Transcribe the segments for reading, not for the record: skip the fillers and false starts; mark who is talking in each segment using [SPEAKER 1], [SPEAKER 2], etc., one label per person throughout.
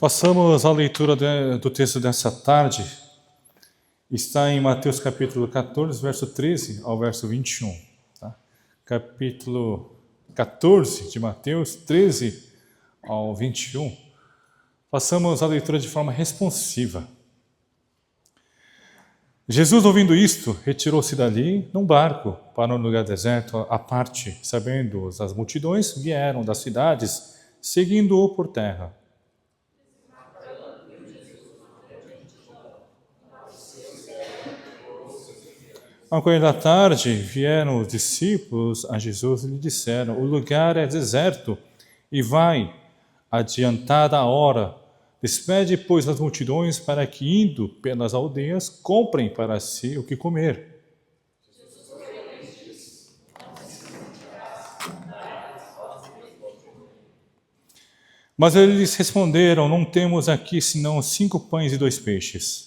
[SPEAKER 1] Passamos à leitura do texto dessa tarde. Está em Mateus capítulo 14, verso 13 ao verso 21. Tá? Capítulo 14 de Mateus, 13 ao 21. Passamos a leitura de forma responsiva. Jesus, ouvindo isto, retirou-se dali num barco para um lugar deserto à parte, sabendo as multidões vieram das cidades, seguindo-o por terra. Ao cair da tarde, vieram os discípulos a Jesus e lhe disseram: o lugar é deserto e vai adiantada a hora. Despede, pois, as multidões para que, indo pelas aldeias, comprem para si o que comer. Mas eles responderam: não temos aqui senão 5 pães e 2 peixes.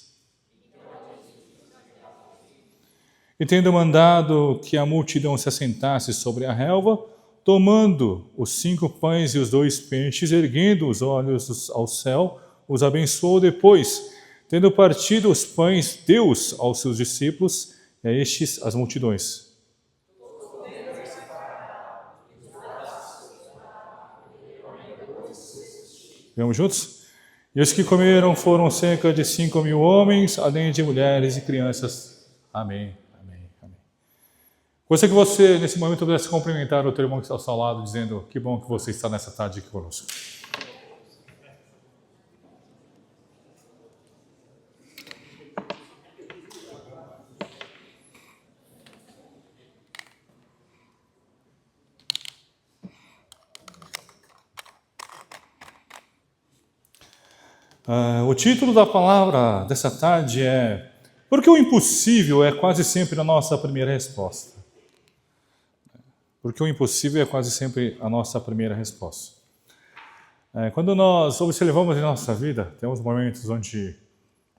[SPEAKER 1] E tendo mandado que a multidão se assentasse sobre a relva, tomando os 5 pães e os 2 peixes, erguendo os olhos ao céu, os abençoou. Depois, tendo partido os pães, deu-os aos seus discípulos e a estes as multidões. Vamos juntos? E os que comeram foram cerca de 5.000 homens, além de mulheres e crianças. Amém. Gostaria que você, nesse momento, pudesse cumprimentar o teu irmão que está ao seu lado, dizendo: que bom que você está nessa tarde aqui conosco. O título da palavra dessa tarde é: porque o impossível é quase sempre a nossa primeira resposta. Porque o impossível é quase sempre a nossa primeira resposta. Quando nós observamos em nossa vida, temos momentos onde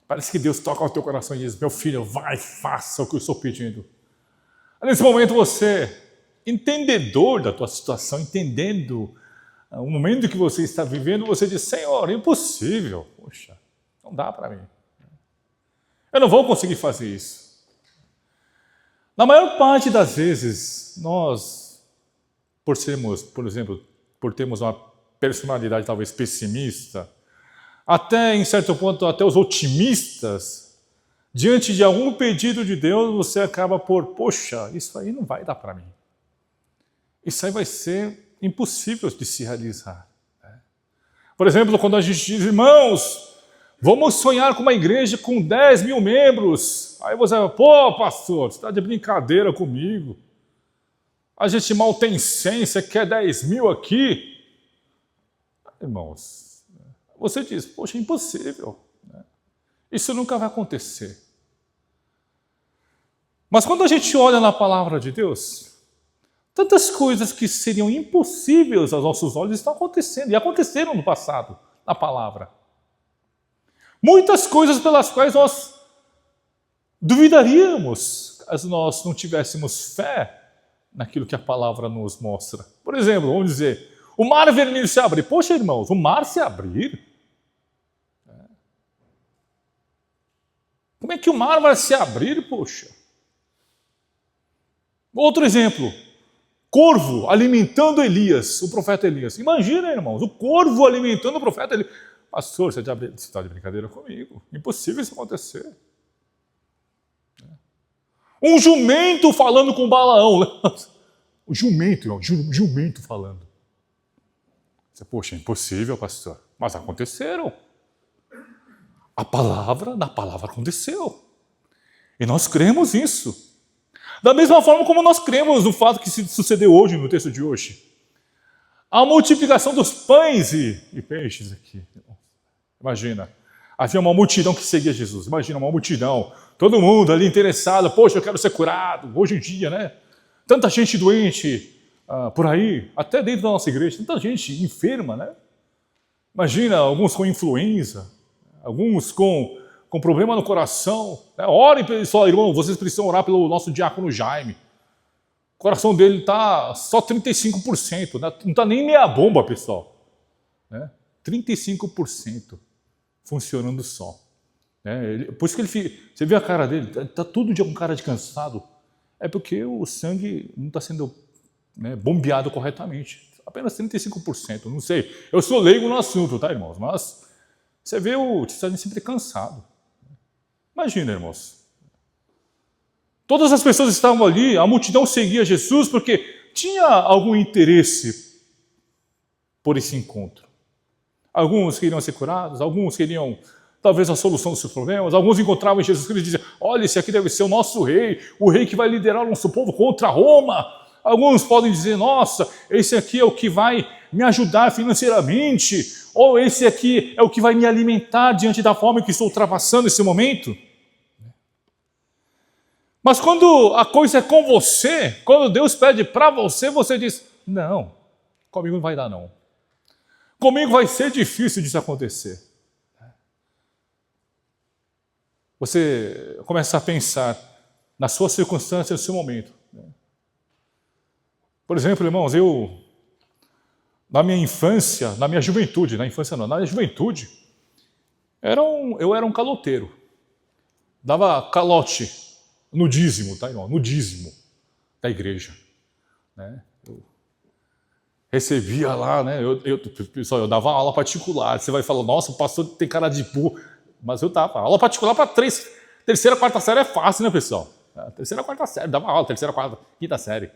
[SPEAKER 1] parece que Deus toca o teu coração e diz: meu filho, vai, faça o que eu estou pedindo. Nesse momento você, entendedor da tua situação, entendendo o momento que você está vivendo, você diz: Senhor, é impossível. Poxa, não dá para mim. Eu não vou conseguir fazer isso. Na maior parte das vezes, nós, por sermos, por exemplo, por termos uma personalidade talvez pessimista, até em certo ponto, até os otimistas, diante de algum pedido de Deus, você acaba por: poxa, isso aí não vai dar para mim. Isso aí vai ser impossível de se realizar. Por exemplo, quando a gente diz: irmãos, vamos sonhar com uma igreja com 10.000 membros. Aí você vai: pô, pastor, você está de brincadeira comigo. A gente mal tem 100, você quer 10.000 aqui? Irmãos, você diz: poxa, é impossível. Isso nunca vai acontecer. Mas quando a gente olha na palavra de Deus, tantas coisas que seriam impossíveis aos nossos olhos estão acontecendo, e aconteceram no passado, na palavra. Muitas coisas pelas quais nós duvidaríamos, se nós não tivéssemos fé naquilo que a palavra nos mostra. Por exemplo, vamos dizer, o mar vermelho se abrir. Poxa, irmãos, o mar se abrir? Como é que o mar vai se abrir, poxa? Outro exemplo, corvo alimentando Elias, o profeta Elias. Imagina, irmãos, o corvo alimentando o profeta Elias. Pastor, você está de brincadeira comigo. Impossível isso acontecer. Um jumento falando com Balaão. O jumento, irmão, jumento falando. Você: poxa, é impossível, pastor. Mas aconteceram. Na palavra aconteceu. E nós cremos nisso. Da mesma forma como nós cremos no fato que se sucedeu hoje, no texto de hoje. A multiplicação dos pães e peixes aqui. Imagina, havia uma multidão que seguia Jesus. Imagina, uma multidão, todo mundo ali interessado. Poxa, eu quero ser curado. Hoje em dia, né? Tanta gente doente por aí, até dentro da nossa igreja, tanta gente enferma, né? Imagina, alguns com influenza, alguns com problema no coração. Né? Orem, pessoal, irmão, vocês precisam orar pelo nosso diácono Jaime. O coração dele está só 35%, né? Não está nem meia bomba, pessoal. Né? 35%. funcionando só. Por isso que você vê a cara dele, está todo dia com cara de cansado. É porque o sangue não está sendo bombeado corretamente. Apenas 35%, não sei. Eu sou leigo no assunto, tá, irmãos? Mas você vê o Tissani sempre cansado. Imagina, irmãos. Todas as pessoas estavam ali, a multidão seguia Jesus porque tinha algum interesse por esse encontro. Alguns queriam ser curados, alguns queriam talvez a solução dos seus problemas, alguns encontravam em Jesus Cristo e diziam, olha, esse aqui deve ser o nosso rei, o rei que vai liderar o nosso povo contra Roma. Alguns podem dizer, nossa, esse aqui é o que vai me ajudar financeiramente, ou esse aqui é o que vai me alimentar diante da fome que estou ultrapassando nesse momento. Mas quando a coisa é com você, quando Deus pede para você, você diz, não, comigo não vai dar não. Comigo vai ser difícil disso acontecer. Você começa a pensar na sua circunstância, no seu momento. Por exemplo, irmãos, na minha infância, na minha juventude, na infância não, na minha juventude, eu era um caloteiro. Dava calote no dízimo, tá, irmão? No dízimo da igreja. Eu recebia lá, pessoal, eu dava aula particular. Você vai falar, nossa, o pastor tem cara de burro. Mas eu dava aula particular para terceira, quarta série é fácil, né, pessoal? Terceira, quarta série, dava aula, terceira, quarta, quinta série.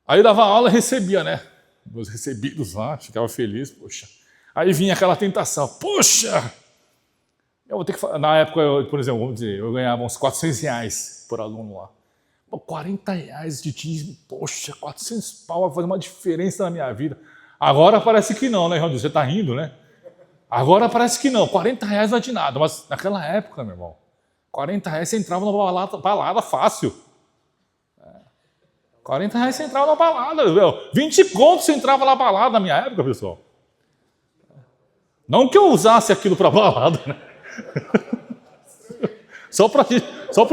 [SPEAKER 1] Aí eu dava aula e recebia, meus recebidos lá, ficava feliz, poxa. Aí vinha aquela tentação, poxa, eu vou ter que falar. Na época, por exemplo, vamos dizer, eu ganhava uns R$400 por aluno lá. Pô, R$40 de dízimo, poxa, 400 pau vai fazer uma diferença na minha vida. Agora parece que não, né, Ronaldo? Você está rindo, né? Agora parece que não, R$40 não é de nada, mas naquela época, meu irmão, R$40 você entrava numa balada fácil. R$40 você entrava na balada, 20 contos você entrava na balada na minha época, pessoal. Não que eu usasse aquilo para balada, né? Só para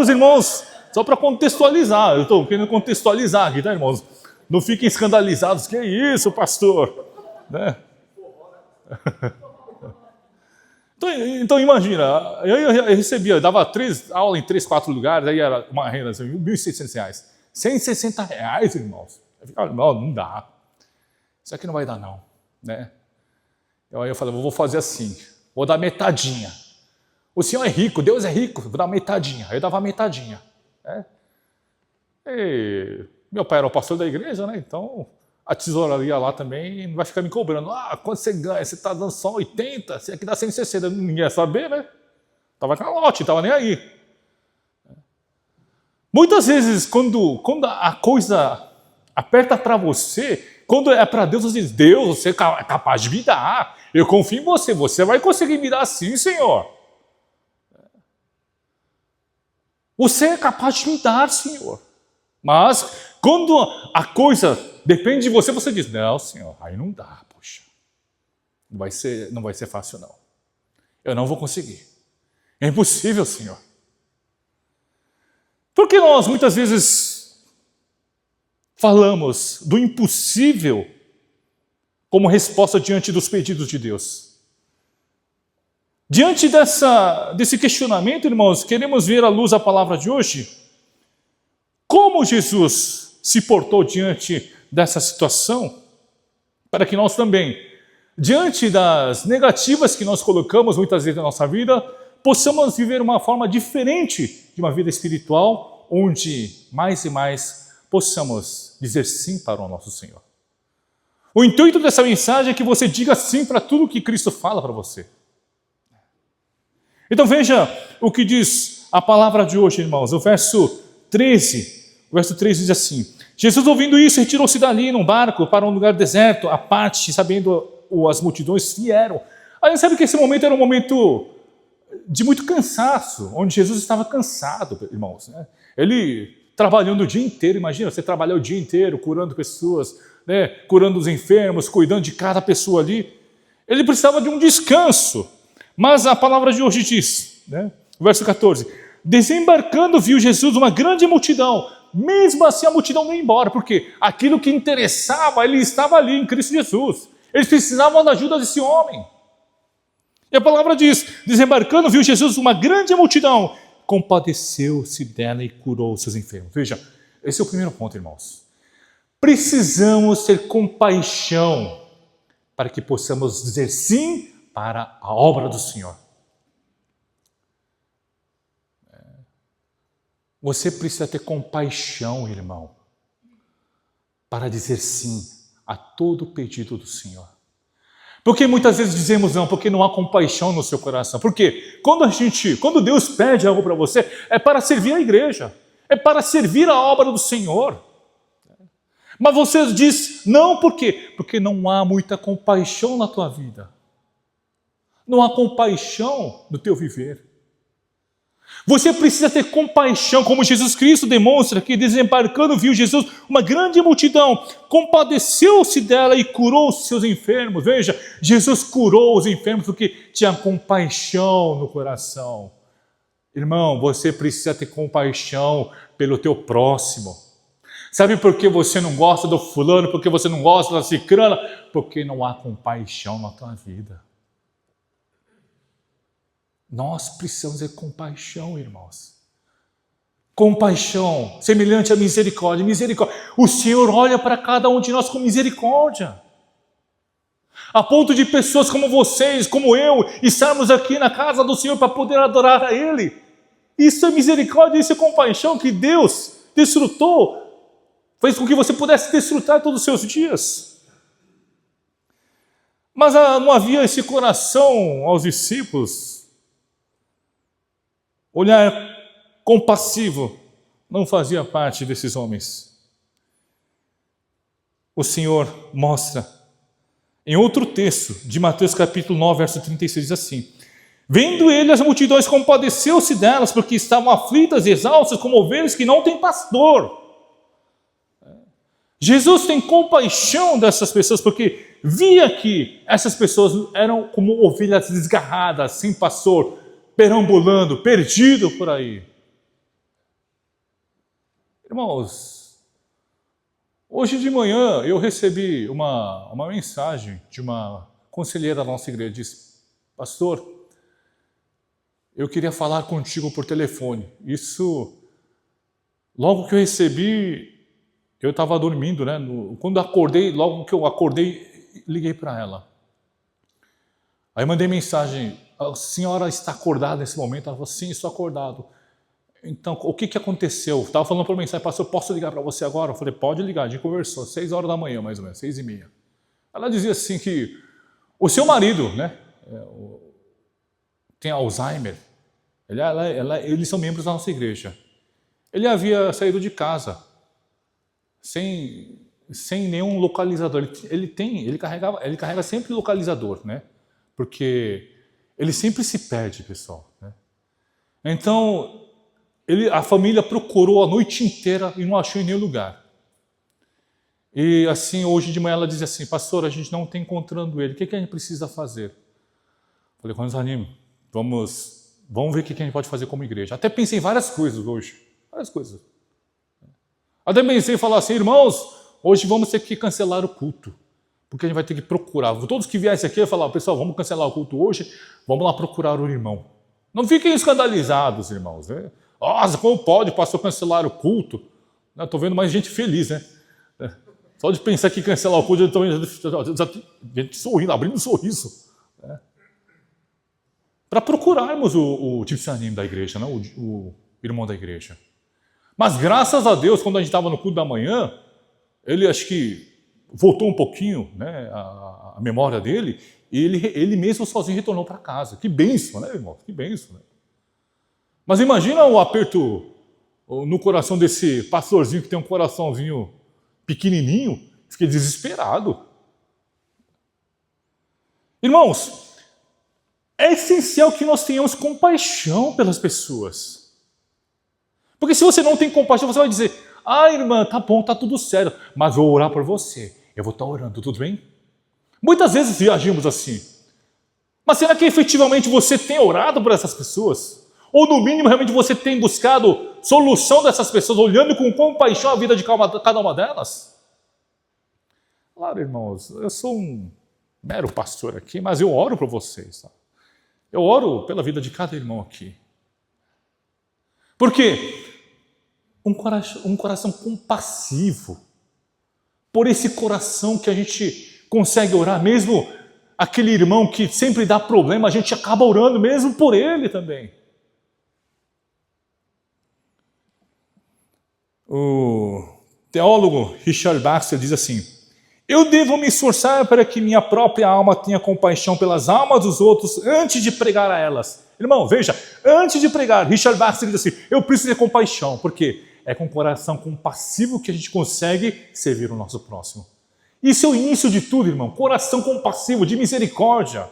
[SPEAKER 1] os irmãos, só para contextualizar. Eu estou querendo contextualizar aqui, tá, irmãos? Não fiquem escandalizados. Que isso, pastor? Então imagina, eu recebia, eu dava aula em 3, 4 lugares, aí era uma renda assim, R$1.600. R$160, irmãos. Eu ficava, não dá. Isso aqui não vai dar, não. Aí eu falei, vou fazer assim, vou dar metadinha. O Senhor é rico, Deus é rico, vou dar metadinha. Aí eu dava metadinha. E meu pai era o pastor da igreja, então a tesouraria lá também não vai ficar me cobrando. Quanto você ganha? Você está dando só 80, você aqui dá 160. Ninguém ia saber, né? Estava calote, estava nem aí. Muitas vezes, quando a coisa aperta para você, quando é para Deus, você diz, Deus, você é capaz de me dar. Eu confio em você, você vai conseguir me dar sim, Senhor. Você é capaz de me dar, Senhor. Mas quando a coisa depende de você, você diz, não, Senhor, aí não dá, poxa. Não vai ser fácil, não. Eu não vou conseguir. É impossível, Senhor. Porque nós, muitas vezes, falamos do impossível como resposta diante dos pedidos de Deus. Diante desse questionamento, irmãos, queremos ver à luz a palavra de hoje. Como Jesus se portou diante dessa situação, para que nós também, diante das negativas que nós colocamos muitas vezes na nossa vida, possamos viver uma forma diferente de uma vida espiritual, onde mais e mais possamos dizer sim para o nosso Senhor. O intuito dessa mensagem é que você diga sim para tudo que Cristo fala para você. Então veja o que diz a palavra de hoje, irmãos, o verso 13. O verso 13 diz assim, Jesus ouvindo isso, retirou-se dali num barco para um lugar deserto, à parte, sabendo as multidões vieram. A gente sabe que esse momento era um momento de muito cansaço, onde Jesus estava cansado, irmãos. Ele trabalhando o dia inteiro, imagina, você trabalhar o dia inteiro, curando pessoas, curando os enfermos, cuidando de cada pessoa ali. Ele precisava de um descanso. Mas a palavra de hoje diz, verso 14, desembarcando viu Jesus uma grande multidão, mesmo assim a multidão não ia embora, porque aquilo que interessava, ele estava ali em Cristo Jesus. Eles precisavam da ajuda desse homem. E a palavra diz, desembarcando, viu Jesus uma grande multidão, compadeceu-se dela e curou os seus enfermos. Veja, esse é o primeiro ponto, irmãos. Precisamos ter compaixão para que possamos dizer sim para a obra do Senhor. Você precisa ter compaixão, irmão, para dizer sim a todo pedido do Senhor. Porque muitas vezes dizemos não, porque não há compaixão no seu coração. Por quê? Quando Deus pede algo para você, é para servir a igreja, é para servir a obra do Senhor. Mas você diz não, por quê? Porque não há muita compaixão na tua vida. Não há compaixão no teu viver. Você precisa ter compaixão, como Jesus Cristo demonstra que, desembarcando, viu Jesus uma grande multidão, compadeceu-se dela e curou os seus enfermos. Veja, Jesus curou os enfermos porque tinha compaixão no coração. Irmão, você precisa ter compaixão pelo teu próximo. Sabe por que você não gosta do fulano, porque você não gosta da cicrana? Porque não há compaixão na tua vida. Nós precisamos ter compaixão, irmãos. Compaixão, semelhante à misericórdia. Misericórdia. O Senhor olha para cada um de nós com misericórdia. A ponto de pessoas como vocês, como eu, estarmos aqui na casa do Senhor para poder adorar a Ele. Isso é misericórdia, isso é compaixão que Deus desfrutou. Fez com que você pudesse desfrutar todos os seus dias. Mas não havia esse coração aos discípulos. Olhar compassivo não fazia parte desses homens. O Senhor mostra em outro texto de Mateus capítulo 9, verso 36, diz assim: vendo ele as multidões, compadeceu-se delas, porque estavam aflitas e exaustas como ovelhas que não têm pastor. Jesus tem compaixão dessas pessoas, porque via que essas pessoas eram como ovelhas desgarradas, sem pastor, perambulando, perdido por aí. Irmãos, hoje de manhã eu recebi uma mensagem de uma conselheira da nossa igreja. Disse: pastor, eu queria falar contigo por telefone. Isso, logo que eu recebi, eu estava dormindo, né? Quando acordei, logo que eu acordei, liguei para ela. Aí mandei mensagem: a senhora está acordada nesse momento? Ela falou: sim, estou acordado. Então, o que aconteceu? Estava falando por mensagem: pastor, posso ligar para você agora? Eu falei: pode ligar. A gente conversou, 6 horas da manhã, mais ou menos, 6h30. Ela dizia assim que o seu marido, né, tem Alzheimer. Eles são membros da nossa igreja. Ele havia saído de casa sem nenhum localizador. Ele carrega sempre localizador, né? Porque ele sempre se perde, pessoal, né? Então, a família procurou a noite inteira e não achou em nenhum lugar. E assim, hoje de manhã ela dizia assim: pastor, a gente não está encontrando ele, o que a gente precisa fazer? Falei: quando desanime, vamos ver o que a gente pode fazer como igreja. Até pensei em várias coisas hoje, várias coisas. Até pensei em falar assim: irmãos, hoje vamos ter que cancelar o culto, porque a gente vai ter que procurar. Todos que viessem aqui, eu ia falar: pessoal, vamos cancelar o culto hoje, vamos lá procurar o irmão. Não fiquem escandalizados, irmãos, né? Nossa, como pode o pastor cancelar o culto? Estou vendo mais gente feliz, né? Só de pensar que cancelar o culto, eu estou gente sorrindo, abrindo um sorriso. Né? Para procurarmos o Tipsanim da igreja, né? o irmão da igreja. Mas graças a Deus, quando a gente estava no culto da manhã, ele acho que voltou um pouquinho, né, a memória dele, e ele mesmo sozinho retornou para casa. Que bênção, né, irmão? Que bênção, né? Mas imagina o aperto no coração desse pastorzinho que tem um coraçãozinho pequenininho, fiquei desesperado. Irmãos, é essencial que nós tenhamos compaixão pelas pessoas. Porque se você não tem compaixão, você vai dizer: ah, irmã, tá bom, tá tudo certo, mas vou orar por você. Eu vou estar orando, tudo bem? Muitas vezes reagimos assim. Mas será que efetivamente você tem orado por essas pessoas? Ou no mínimo realmente você tem buscado solução dessas pessoas, olhando com compaixão a vida de cada uma delas? Claro, irmãos, eu sou um mero pastor aqui, mas eu oro por vocês. Tá? Eu oro pela vida de cada irmão aqui. Por quê? Um coração compassivo. Por esse coração que a gente consegue orar, mesmo aquele irmão que sempre dá problema, a gente acaba orando mesmo por ele também. O teólogo Richard Baxter diz assim: eu devo me esforçar para que minha própria alma tenha compaixão pelas almas dos outros antes de pregar a elas. Irmão, veja, antes de pregar, Richard Baxter diz assim: eu preciso ter compaixão, porque é com o coração compassivo que a gente consegue servir o nosso próximo. Isso é o início de tudo, irmão, coração compassivo, de misericórdia.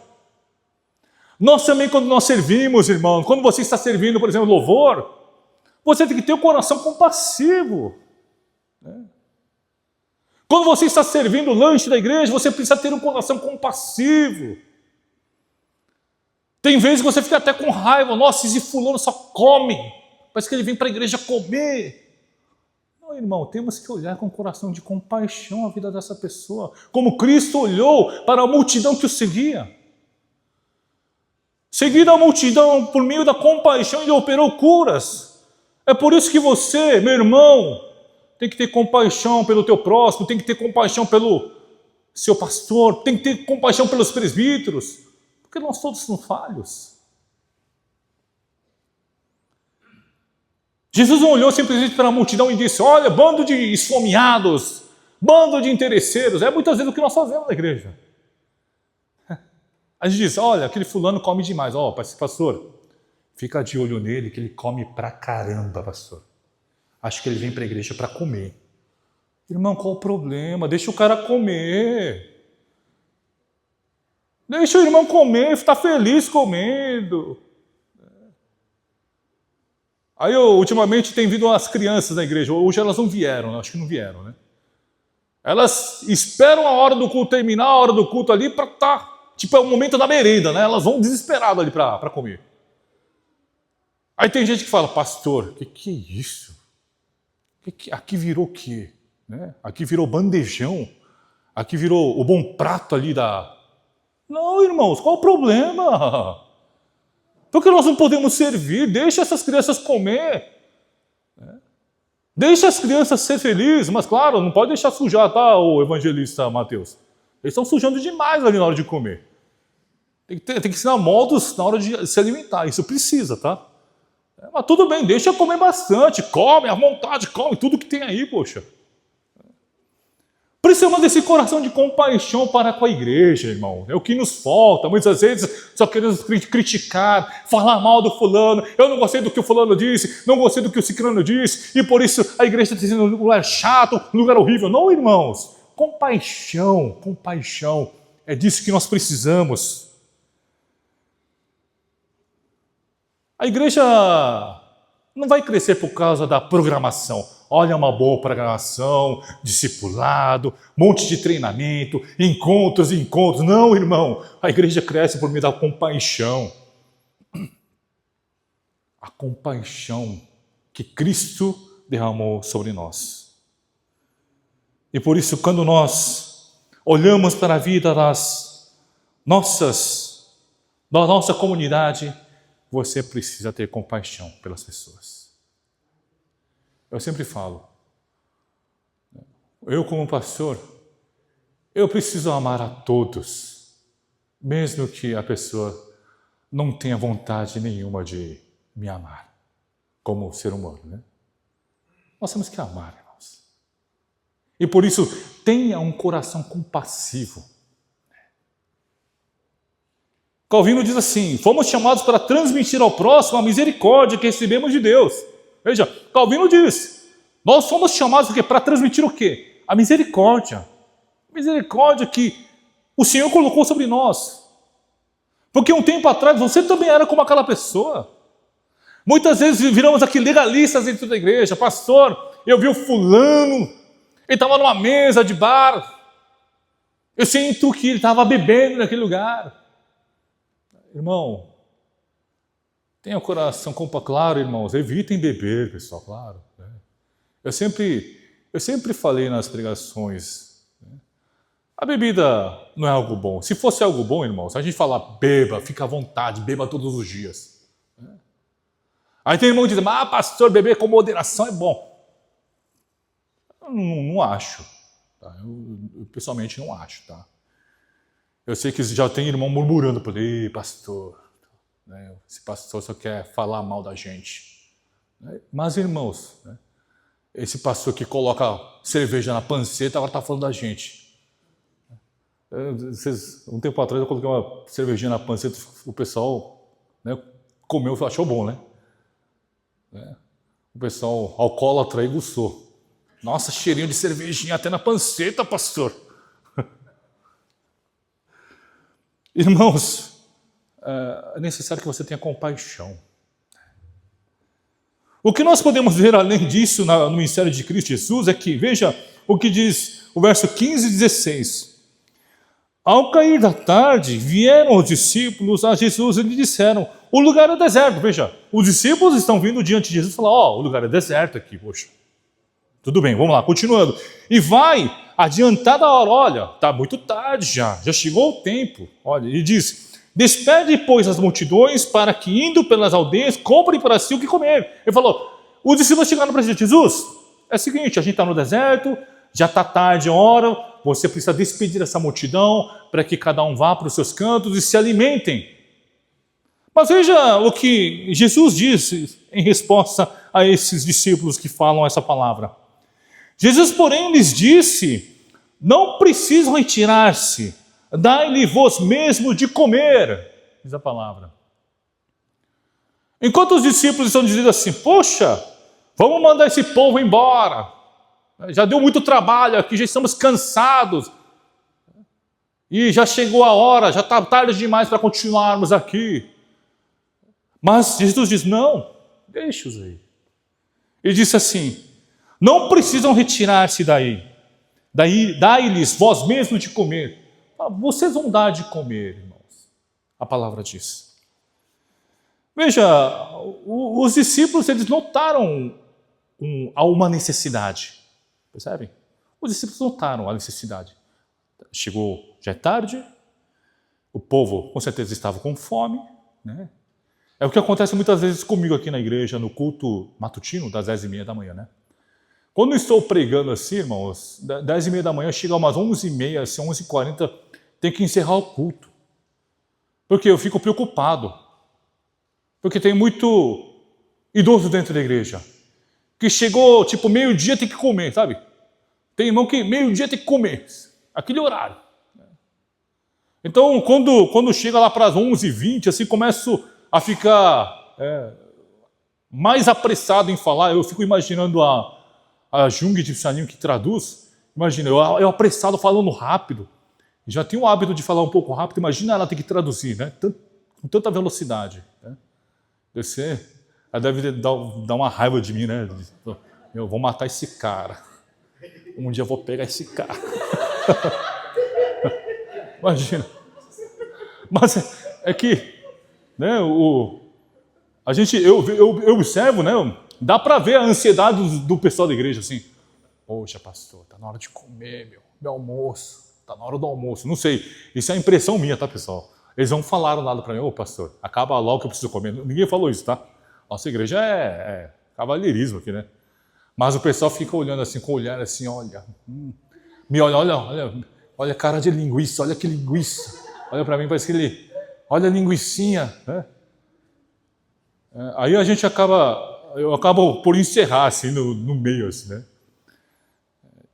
[SPEAKER 1] Nós também, quando nós servimos, irmão, quando você está servindo, por exemplo, louvor, você tem que ter um coração compassivo. Quando você está servindo o lanche da igreja, você precisa ter um coração compassivo. Tem vezes que você fica até com raiva. Nossa, esse fulano só come. Parece que ele vem para a igreja comer. Não, irmão, temos que olhar com um coração de compaixão a vida dessa pessoa. Como Cristo olhou para a multidão que o seguia. Seguida a multidão, por meio da compaixão, ele operou curas. É por isso que você, meu irmão, tem que ter compaixão pelo teu próximo, tem que ter compaixão pelo seu pastor, tem que ter compaixão pelos presbíteros, porque nós todos somos falhos. Jesus não olhou simplesmente para a multidão e disse: olha, bando de esfomeados, bando de interesseiros. É muitas vezes o que nós fazemos na igreja. A gente diz: olha, aquele fulano come demais. Ó, pastor, fica de olho nele que ele come pra caramba, pastor. Acho que ele vem para a igreja para comer. Irmão, qual o problema? Deixa o cara comer. Deixa o irmão comer, está feliz comendo. Aí, ultimamente, tem vindo as crianças na igreja. Hoje elas não vieram, né? Acho que não vieram, né? Elas esperam a hora do culto terminar, a hora do culto ali, para estar... Tipo, é o momento da merenda, né? Elas vão desesperadas ali para comer. Aí tem gente que fala: pastor, o que é isso? Aqui virou o quê? Né? Aqui virou bandejão? Aqui virou o bom prato ali da... Não, irmãos, qual o problema? Porque nós não podemos servir, deixa essas crianças comer. Deixa as crianças ser felizes, mas claro, não pode deixar sujar, tá, o evangelista Mateus? Eles estão sujando demais ali na hora de comer. Tem que ensinar modos na hora de se alimentar, isso precisa, tá? Mas tudo bem, deixa comer bastante, come à vontade, come tudo que tem aí, poxa. Precisamos desse coração de compaixão para com a igreja, irmão. É o que nos falta. Muitas vezes só queremos criticar, falar mal do fulano. Eu não gostei do que o fulano disse, não gostei do que o ciclano disse, e por isso a igreja está sendo um lugar chato, um lugar horrível. Não, irmãos. Compaixão, compaixão. É disso que nós precisamos. A igreja não vai crescer por causa da programação. Olha, uma boa programação, discipulado, monte de treinamento, encontros e encontros. Não, irmão, a igreja cresce por meio da compaixão. A compaixão que Cristo derramou sobre nós. E por isso, quando nós olhamos para a vida da nossa comunidade, você precisa ter compaixão pelas pessoas. Eu sempre falo, eu como pastor, eu preciso amar a todos, mesmo que a pessoa não tenha vontade nenhuma de me amar, como ser humano, né? Nós temos que amar, irmãos. E por isso, tenha um coração compassivo. Calvino diz assim: fomos chamados para transmitir ao próximo a misericórdia que recebemos de Deus. Veja, Calvino diz, nós fomos chamados para transmitir o quê? A misericórdia. Misericórdia que o Senhor colocou sobre nós. Porque um tempo atrás você também era como aquela pessoa. Muitas vezes viramos aqui legalistas dentro da igreja. Pastor, eu vi o fulano, ele estava numa mesa de bar. Eu sinto que ele estava bebendo naquele lugar. Irmão, tenha o coração claro, irmãos, evitem beber, pessoal, claro. Né? Eu sempre falei nas pregações, né? A bebida não é algo bom. Se fosse algo bom, irmãos, a gente fala, beba, fica à vontade, beba todos os dias. Aí tem irmão que diz, pastor, beber com moderação é bom. Eu não acho. Tá? Eu pessoalmente não acho. Tá? Eu sei que já tem irmão murmurando por aí, pastor, né? Esse pastor só quer falar mal da gente. Mas, irmãos, né? Esse pastor que coloca cerveja na panceta, agora está falando da gente. Um tempo atrás eu coloquei uma cervejinha na panceta, o pessoal, né, comeu, achou bom, né? O pessoal alcoólatra aí gostou. Nossa, cheirinho de cervejinha até na panceta, pastor. Irmãos, é necessário que você tenha compaixão. O que nós podemos ver além disso no ministério de Cristo Jesus é que, veja o que diz o verso 15 e 16. Ao cair da tarde, vieram os discípulos a Jesus e lhe disseram, o lugar é deserto. Veja, os discípulos estão vindo diante de Jesus e falam, o lugar é deserto aqui, poxa. Tudo bem, vamos lá, continuando. E vai adiantar da hora, olha, está muito tarde já chegou o tempo. Olha, e diz, despede, pois, as multidões para que, indo pelas aldeias, comprem para si o que comer. Ele falou, os discípulos chegaram para Jesus, é o seguinte, a gente está no deserto, já está tarde a hora, você precisa despedir essa multidão para que cada um vá para os seus cantos e se alimentem. Mas veja o que Jesus disse em resposta a esses discípulos que falam essa palavra. Jesus, porém, lhes disse, não precisam retirar-se, dai-lhe vós mesmo de comer, diz a palavra. Enquanto os discípulos estão dizendo assim, poxa, vamos mandar esse povo embora, já deu muito trabalho aqui, já estamos cansados, e já chegou a hora, já está tarde demais para continuarmos aqui. Mas Jesus diz, não, deixa-os aí. Ele disse assim, não precisam retirar-se daí, dai-lhes vós mesmos de comer. Vocês vão dar de comer, irmãos. A palavra diz. Veja, os discípulos, eles notaram uma necessidade. Percebem? Os discípulos notaram a necessidade. Chegou, já é tarde, o povo com certeza estava com fome, né? É o que acontece muitas vezes comigo aqui na igreja, no culto matutino, das 10h30 da manhã, né? Quando eu estou pregando assim, irmãos, 10h30 da manhã, chega umas 11h30, assim, 11h40, tem que encerrar o culto. Porque eu fico preocupado. Porque tem muito idoso dentro da igreja. Que chegou, tipo, meio-dia tem que comer, sabe? Tem irmão que meio-dia tem que comer. Aquele horário. Então, quando chega lá para as 11h20, assim, começo a ficar mais apressado em falar. Eu fico imaginando a Jung de Saninho que traduz. Imagina, eu apressado falando rápido. Já tenho o hábito de falar um pouco rápido. Imagina ela ter que traduzir, né? Com tanta velocidade. Né? Ela deve dar uma raiva de mim, né? Eu vou matar esse cara. Um dia eu vou pegar esse cara. Imagina. Mas é que, né, eu observo, né, dá para ver a ansiedade do pessoal da igreja, assim. Poxa, pastor, tá na hora de comer, meu almoço. Tá na hora do almoço. Não sei, isso é a impressão minha, tá, pessoal? Eles não falaram nada para mim, pastor, acaba logo que eu preciso comer. Ninguém falou isso, tá? Nossa igreja é cavalheirismo aqui, né? Mas o pessoal fica olhando assim, com o olhar assim, olha, me olha a cara de linguiça, olha que linguiça. Olha para mim, parece que ele, olha a linguicinha, né? Aí eu acabo por encerrar assim no meio, assim, né?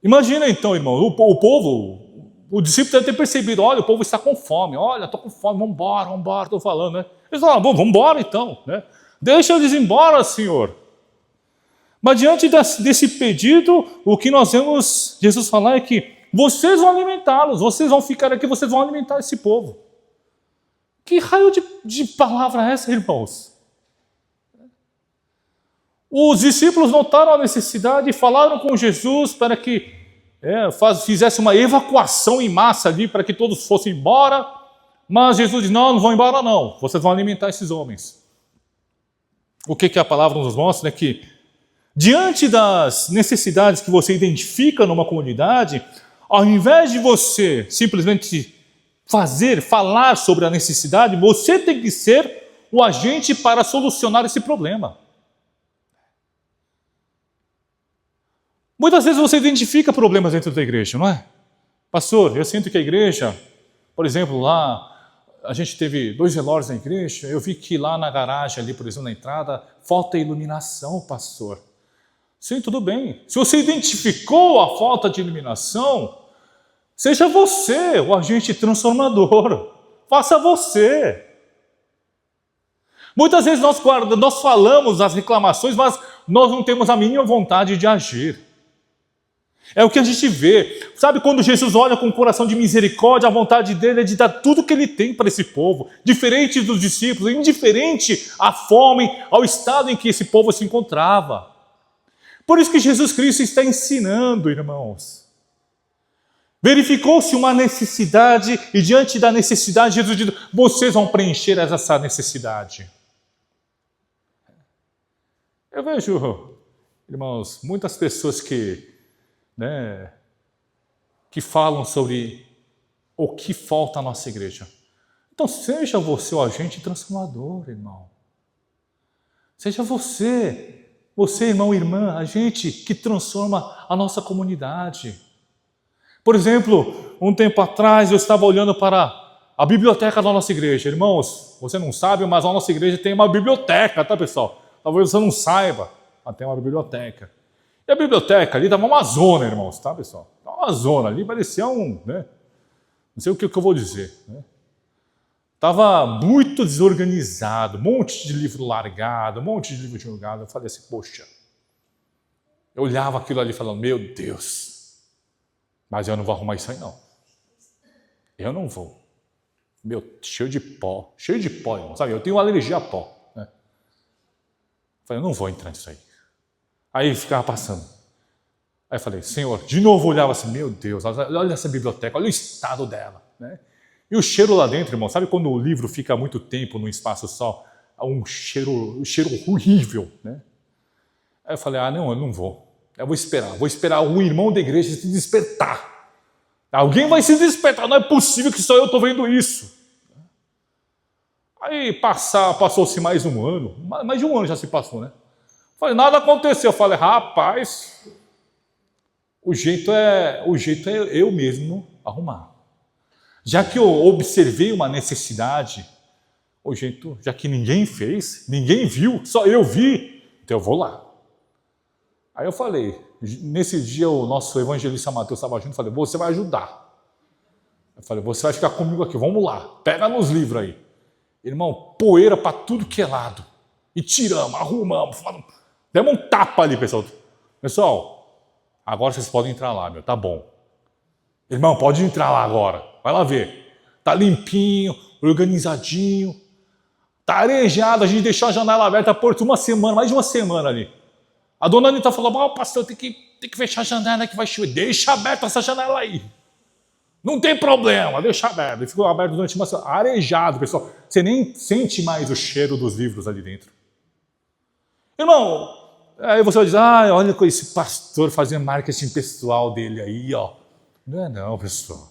[SPEAKER 1] Imagina então, irmão, o povo, o discípulo deve ter percebido, olha, o povo está com fome, olha, estou com fome, vamos embora, estou falando, né? Eles falaram, bom, vamos embora então, né? Deixa eles embora, Senhor. Mas diante desse pedido, o que nós vemos Jesus falar é que vocês vão alimentá-los, vocês vão ficar aqui, vocês vão alimentar esse povo. Que raio de palavra é essa, irmãos? Os discípulos notaram a necessidade e falaram com Jesus para que fizesse uma evacuação em massa ali, para que todos fossem embora. Mas Jesus disse, não vão embora não, vocês vão alimentar esses homens. O que a palavra nos mostra é que, diante das necessidades que você identifica numa comunidade, Ao invés de você simplesmente falar sobre a necessidade, você tem que ser o agente para solucionar esse problema. Muitas vezes você identifica problemas dentro da igreja, não é? Pastor, eu sinto que a igreja, por exemplo, lá, a gente teve 2 velórios na igreja, eu vi que lá na garagem, ali, por exemplo, na entrada, falta iluminação, pastor. Sim, tudo bem. Se você identificou a falta de iluminação, seja você o agente transformador. Faça você. Muitas vezes nós falamos as reclamações, mas nós não temos a mínima vontade de agir. É o que a gente vê. Sabe, quando Jesus olha com um coração de misericórdia, a vontade dele é de dar tudo que ele tem para esse povo, diferente dos discípulos, indiferente à fome, ao estado em que esse povo se encontrava. Por isso que Jesus Cristo está ensinando, irmãos. Verificou-se uma necessidade e diante da necessidade, Jesus diz, vocês vão preencher essa necessidade. Eu vejo, irmãos, muitas pessoas que falam sobre o que falta à nossa igreja. Então seja você o agente transformador, irmão. Seja você, irmão e irmã, agente que transforma a nossa comunidade. Por exemplo, um tempo atrás eu estava olhando para a biblioteca da nossa igreja. Irmãos, você não sabe, mas a nossa igreja tem uma biblioteca, tá, pessoal? Talvez você não saiba, mas tem uma biblioteca. E a biblioteca ali estava uma zona, irmãos, tá, pessoal? Uma zona ali, parecia não sei o que eu vou dizer. Estava muito desorganizado, um monte de livro largado, um monte de livro jogado. Eu falei assim, poxa. Eu olhava aquilo ali falando, meu Deus, mas eu não vou arrumar isso aí não. Eu não vou. Meu, cheio de pó, irmão, sabe? Eu tenho alergia a pó. Né? Eu falei, eu não vou entrar nisso aí. Aí ficava passando. Aí eu falei, Senhor, de novo eu olhava assim, meu Deus, olha essa biblioteca, olha o estado dela. Né? E o cheiro lá dentro, irmão, sabe quando o livro fica muito tempo num espaço só? Um cheiro horrível. Né? Aí eu falei, não, eu não vou. Eu vou esperar o irmão da igreja se despertar. Alguém vai se despertar, não é possível que só eu estou vendo isso. Aí passou-se mais um ano, mais de um ano já se passou, né? Falei, nada aconteceu. Eu falei, rapaz, o jeito é eu mesmo arrumar. Já que eu observei uma necessidade, o jeito, já que ninguém fez, ninguém viu, só eu vi, então eu vou lá. Aí eu falei, nesse dia o nosso evangelista Mateus estava junto, eu falei, você vai ajudar. Eu falei, você vai ficar comigo aqui, vamos lá, pega nos livros aí. Irmão, poeira para tudo que é lado. E tiramos, arrumamos, demos um tapa ali, pessoal. Pessoal, agora vocês podem entrar lá, tá bom. Irmão, pode entrar lá agora, vai lá ver. Tá limpinho, organizadinho, tá arejado, a gente deixou a janela aberta por mais de uma semana ali. A dona Anitta falou, pastor, tem que fechar a janela que vai chover. Deixa aberta essa janela aí. Não tem problema, deixa aberto. Ele ficou aberto durante uma semana, arejado, pessoal. Você nem sente mais o cheiro dos livros ali dentro. Irmão, aí você vai dizer, olha com esse pastor fazendo marketing pessoal dele aí, ó. Não é não, pessoal.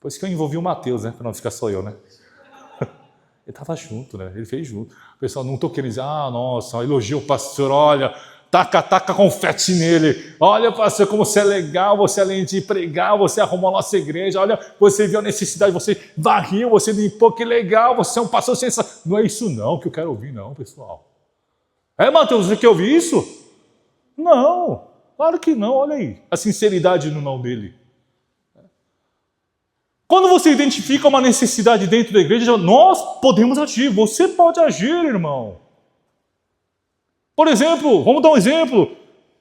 [SPEAKER 1] Por isso que eu envolvi o Mateus, né? Para não ficar só eu, né? Ele estava junto, né? Ele fez junto. O pessoal, não estou querendo dizer, nossa, elogio o pastor, olha, taca confete nele. Olha, pastor, como você é legal, você além de pregar, você arrumou a nossa igreja, olha, você viu a necessidade, você varreu, você limpou, que legal, você é um pastor sensacional. Não é isso não que eu quero ouvir, não, pessoal. Mateus, você quer ouvir isso? Não, claro que não, olha aí, a sinceridade no não dele. Quando você identifica uma necessidade dentro da igreja, nós podemos agir, você pode agir, irmão. Por exemplo, vamos dar um exemplo,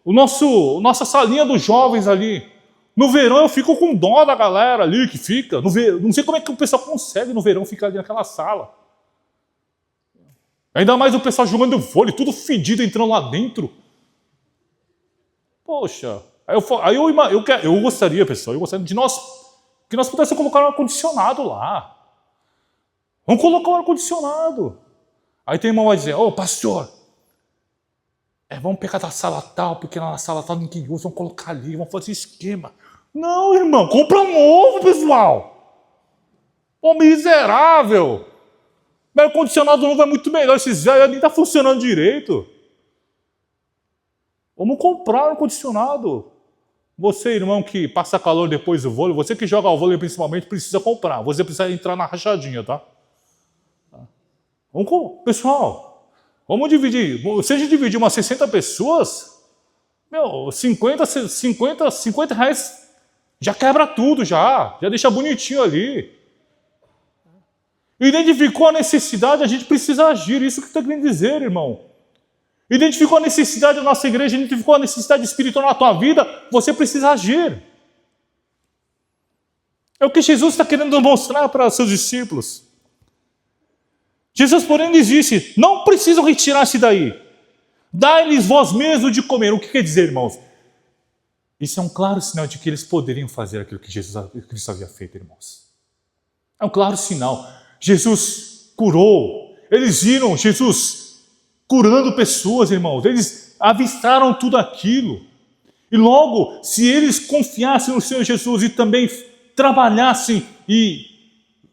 [SPEAKER 1] nossa salinha dos jovens ali. No verão eu fico com dó da galera ali que fica, não sei como é que o pessoal consegue no verão ficar ali naquela sala. Ainda mais o pessoal jogando vôlei, tudo fedido, entrando lá dentro. Poxa, eu gostaria, pessoal, de que nós pudéssemos colocar um ar-condicionado lá. Vamos colocar um ar-condicionado. Aí tem irmão vai dizer, pastor, vamos pegar da sala tal, porque na sala tal ninguém usa, vamos colocar ali, vamos fazer esquema. Não, irmão, compra um novo, pessoal. Ô, miserável. O ar-condicionado novo é muito melhor. Esses velhos nem tá funcionando direito. Vamos comprar um ar-condicionado. Você, irmão, que passa calor depois do vôlei, você que joga o vôlei principalmente, precisa comprar. Você precisa entrar na rachadinha, tá? Pessoal, vamos dividir. Se a gente dividir umas 60 pessoas, meu, 50 reais já quebra tudo, já deixa bonitinho ali. Identificou a necessidade, a gente precisa agir. Isso que está querendo dizer, irmão. Identificou a necessidade da nossa igreja, identificou a necessidade espiritual na tua vida, você precisa agir. É o que Jesus está querendo mostrar para os seus discípulos. Jesus, porém, lhes disse, não precisam retirar-se daí. Dai-lhes vós mesmos de comer. O que quer dizer, irmãos? Isso é um claro sinal de que eles poderiam fazer aquilo que Cristo havia feito, irmãos. É um claro sinal. Jesus curou. Eles viram Jesus curando pessoas, irmãos. Eles avistaram tudo aquilo. E logo, se eles confiassem no Senhor Jesus e também trabalhassem e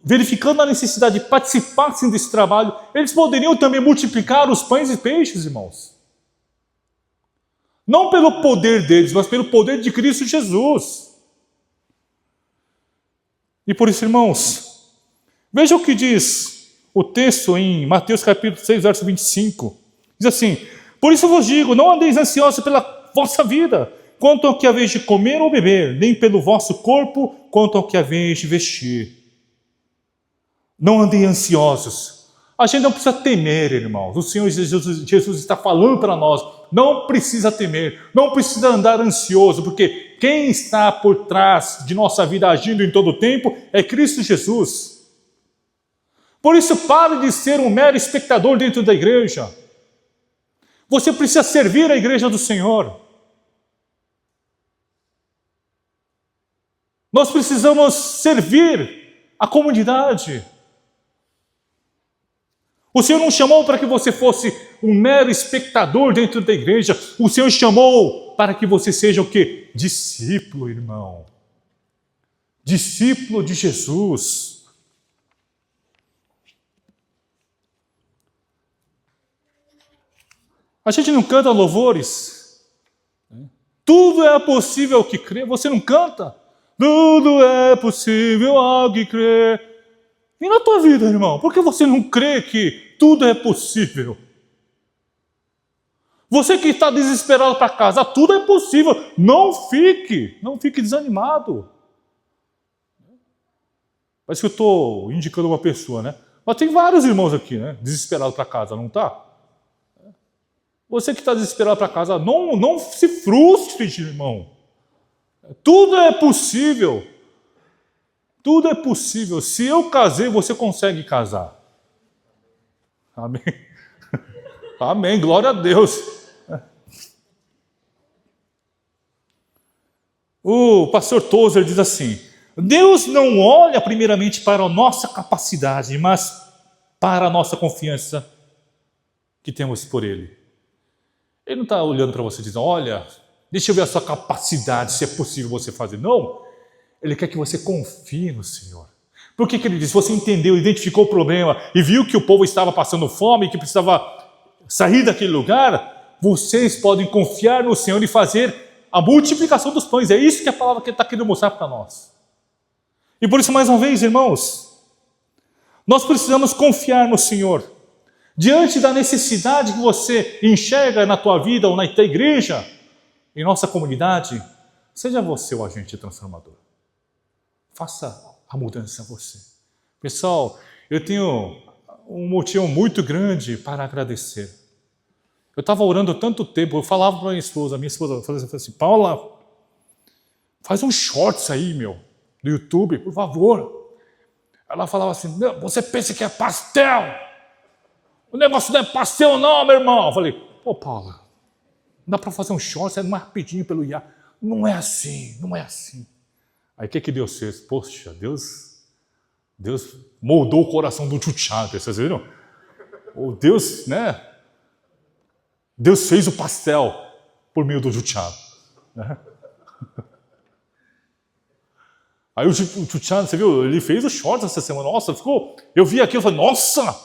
[SPEAKER 1] verificando a necessidade de participassem desse trabalho, eles poderiam também multiplicar os pães e peixes, irmãos. Não pelo poder deles, mas pelo poder de Cristo Jesus. E por isso, irmãos, veja o que diz o texto em Mateus capítulo 6, verso 25. Diz assim, por isso vos digo, não andeis ansiosos pela vossa vida, quanto ao que haveis de comer ou beber, nem pelo vosso corpo, quanto ao que haveis de vestir. Não andem ansiosos. A gente não precisa temer, irmãos. O Senhor Jesus está falando para nós. Não precisa temer. Não precisa andar ansioso. Porque quem está por trás de nossa vida agindo em todo o tempo é Cristo Jesus. Por isso, pare de ser um mero espectador dentro da igreja. Você precisa servir a igreja do Senhor. Nós precisamos servir a comunidade. O Senhor não chamou para que você fosse um mero espectador dentro da igreja. O Senhor chamou para que você seja o quê? Discípulo, irmão. Discípulo de Jesus. A gente não canta louvores. Tudo é possível ao que crê. Você não canta? Tudo é possível ao que crê. E na tua vida, irmão? Por que você não crê que tudo é possível? Você que está desesperado para casa, tudo é possível. Não fique desanimado. Parece que eu estou indicando uma pessoa, né? Mas tem vários irmãos aqui, né? Desesperados para casa, não está? Você que está desesperado para casa, não se frustre, irmão. Tudo é possível. Tudo é possível. Se eu casei, você consegue casar. Amém. Amém. Glória a Deus. O pastor Tozer diz assim, Deus não olha primeiramente para a nossa capacidade, mas para a nossa confiança que temos por Ele. Ele não está olhando para você dizendo, olha, deixa eu ver a sua capacidade, se é possível você fazer. Não. Ele quer que você confie no Senhor. Por que ele diz? Você entendeu, identificou o problema e viu que o povo estava passando fome e que precisava sair daquele lugar, vocês podem confiar no Senhor e fazer a multiplicação dos pães. É isso que a palavra que ele está querendo mostrar para nós. E por isso, mais uma vez, irmãos, nós precisamos confiar no Senhor. Diante da necessidade que você enxerga na tua vida ou na tua igreja, em nossa comunidade, seja você o agente transformador. Faça a mudança você. Pessoal, eu tenho um motivo muito grande para agradecer. Eu estava orando tanto tempo, eu falava para minha esposa falava assim, Paula, faz um shorts aí, meu, do YouTube, por favor. Ela falava assim, você pensa que é pastel? O negócio não é pastel não, meu irmão. Eu falei, pô, Paula, não dá para fazer um shorts, é mais rapidinho pelo IA. Não é assim, não é assim. Aí o que Deus fez? Poxa, Deus moldou o coração do tio Thiago, vocês viram? O Deus, né? Deus fez o pastel por meio do tio Thiago. Né? Aí o Tchan, você viu, ele fez o shorts essa semana. Nossa, eu vi aqui, eu falei, nossa,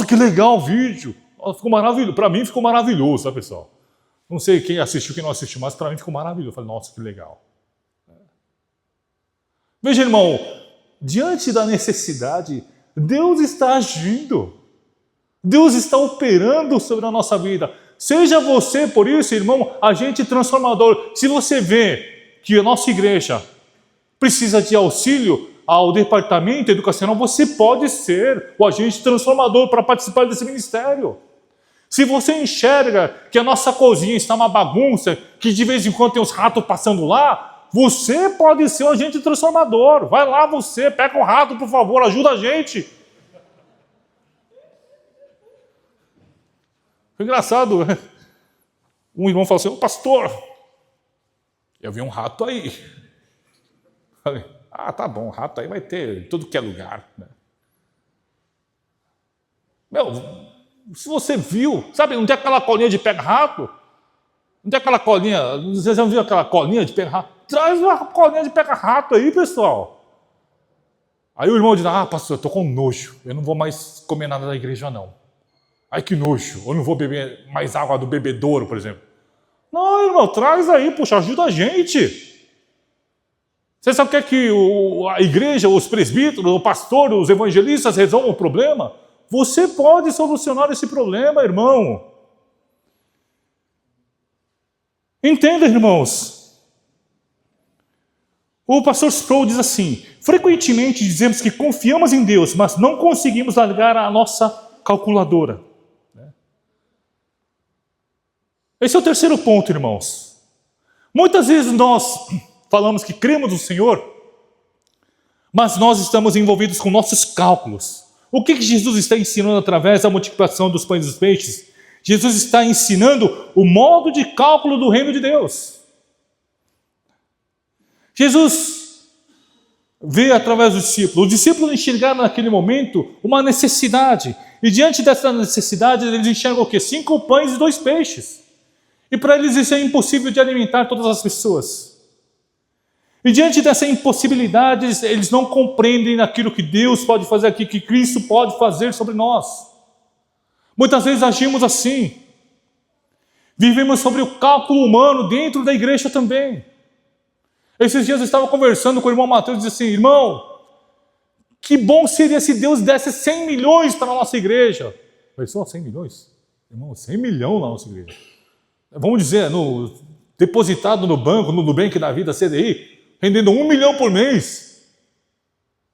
[SPEAKER 1] que legal o vídeo. Ficou maravilhoso. Para mim ficou maravilhoso, tá, pessoal? Não sei quem assistiu, quem não assistiu, mas para mim ficou maravilhoso. Eu falei, nossa, que legal. Veja, irmão, diante da necessidade, Deus está agindo. Deus está operando sobre a nossa vida. Seja você, por isso, irmão, agente transformador. Se você vê que a nossa igreja precisa de auxílio ao departamento educacional, você pode ser o agente transformador para participar desse ministério. Se você enxerga que a nossa cozinha está uma bagunça, que de vez em quando tem uns ratos passando lá, você pode ser o agente transformador. Vai lá você, pega o rato, por favor, ajuda a gente. Foi engraçado. Um irmão falou assim, ô pastor, eu vi um rato aí. Falei, tá bom, rato aí vai ter em tudo que é lugar. Meu, se você viu, sabe, não tem aquela colinha de pega-rato? Não tem aquela colinha, vocês já viram aquela colinha de pega-rato? Traz uma colinha de pega-rato aí, pessoal. Aí o irmão diz, pastor, eu tô com nojo, eu não vou mais comer nada da igreja, não. Ai, que nojo, eu não vou beber mais água do bebedouro, por exemplo. Não, irmão, traz aí, poxa, ajuda a gente. Você sabe o que é que a igreja, os presbíteros, o pastor, os evangelistas resolvam o problema? Você pode solucionar esse problema, irmão. Entenda, irmãos. O pastor Sproul diz assim, frequentemente dizemos que confiamos em Deus, mas não conseguimos largar a nossa calculadora. Esse é o terceiro ponto, irmãos. Muitas vezes nós falamos que cremos no Senhor, mas nós estamos envolvidos com nossos cálculos. O que Jesus está ensinando através da multiplicação dos pães e dos peixes? Jesus está ensinando o modo de cálculo do reino de Deus. Jesus vê através dos discípulos. Os discípulos enxergaram naquele momento uma necessidade. E diante dessa necessidade, eles enxergam o quê? 5 pães e 2 peixes. E para eles isso é impossível de alimentar todas as pessoas. E diante dessa impossibilidade, eles não compreendem aquilo que Deus pode fazer aqui, que Cristo pode fazer sobre nós. Muitas vezes agimos assim. Vivemos sobre o cálculo humano dentro da igreja também. Esses dias eu estava conversando com o irmão Mateus e disse assim, irmão, que bom seria se Deus desse 100 milhões para a nossa igreja. Mas só 100 milhões? Irmão, 100 milhões na nossa igreja. Vamos dizer, depositado no banco, no Nubank da vida, CDI, rendendo 1 milhão por mês.